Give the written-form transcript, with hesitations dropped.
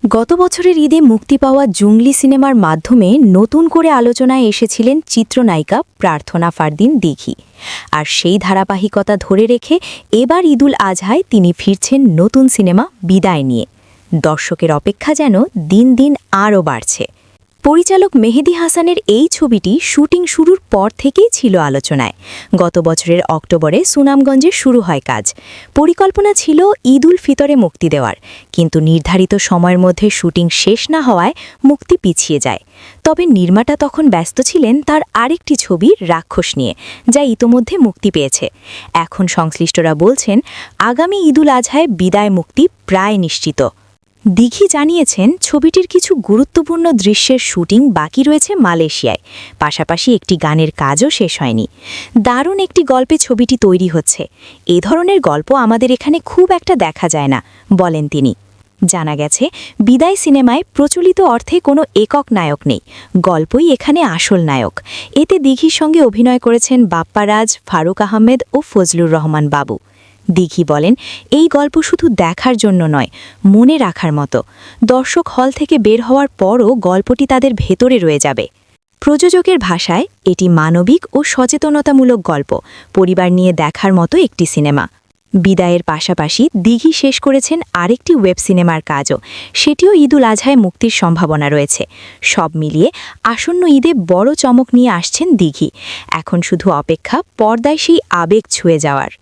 গত বছরের ঈদে মুক্তি পাওয়া জঙ্গলি সিনেমার মাধ্যমে নতুন করে আলোচনায় এসেছিলেন চিত্রনায়িকা প্রার্থনা ফারদিন দিঘি। আর সেই ধারাবাহিকতা ধরে রেখে এবার ঈদুল আজহায় তিনি ফিরছেন নতুন সিনেমা বিদায় নিয়ে। দর্শকের অপেক্ষা যেন দিন দিন আরও বাড়ছে। পরিচালক মেহেদী হাসানের এই ছবিটি শুটিং শুরুর পর থেকেই ছিল আলোচনায়। গত বছরের অক্টোবরে সুনামগঞ্জে শুরু হয় কাজ। পরিকল্পনা ছিল ঈদুল ফিতরে মুক্তি দেওয়ার, কিন্তু নির্ধারিত সময়ের মধ্যে শুটিং শেষ না হওয়ায় মুক্তি পিছিয়ে যায়। তবে নির্মাতা তখন ব্যস্ত ছিলেন তার আরেকটি ছবি রাক্ষস নিয়ে, যা ইতোমধ্যে মুক্তি পেয়েছে। এখন সংশ্লিষ্টরা বলছেন আগামী ঈদুল আজহায় বিদায় মুক্তি প্রায় নিশ্চিত। দিঘি জানিয়েছেন ছবিটির কিছু গুরুত্বপূর্ণ দৃশ্যের শুটিং বাকি রয়েছে মালয়েশিয়ায়, পাশাপাশি একটি গানের কাজও শেষ হয়নি। দারুণ একটি গল্পে ছবিটি তৈরি হচ্ছে। এ ধরনের গল্প আমাদের এখানে খুব একটা দেখা যায় না, বলেন তিনি। জানা গেছে বিদায় সিনেমায় প্রচলিত অর্থে কোনো একক নায়ক নেই, গল্পই এখানে আসল নায়ক। এতে দিঘির সঙ্গে অভিনয় করেছেন বাপ্পা রাজ, ফারুক আহমেদ ও ফজলুর রহমান বাবু। দিঘি বলেন এই গল্প শুধু দেখার জন্য নয়, মনে রাখার মতো। দর্শক হল থেকে বের হওয়ার পরও গল্পটি তাদের ভেতরে রয়ে যাবে। প্রযোজকের ভাষায় এটি মানবিক ও সচেতনতামূলক গল্প, পরিবার নিয়ে দেখার মতো একটি সিনেমা। বিদায়ের পাশাপাশি দিঘি শেষ করেছেন আরেকটি ওয়েব সিনেমার কাজও, সেটিও ঈদুল আজহায় মুক্তির সম্ভাবনা রয়েছে। সব মিলিয়ে আসন্ন ঈদে বড় চমক নিয়ে আসছেন দিঘি। এখন শুধু অপেক্ষা পর্দায় সেই আবেগ ছুঁয়ে যাওয়ার।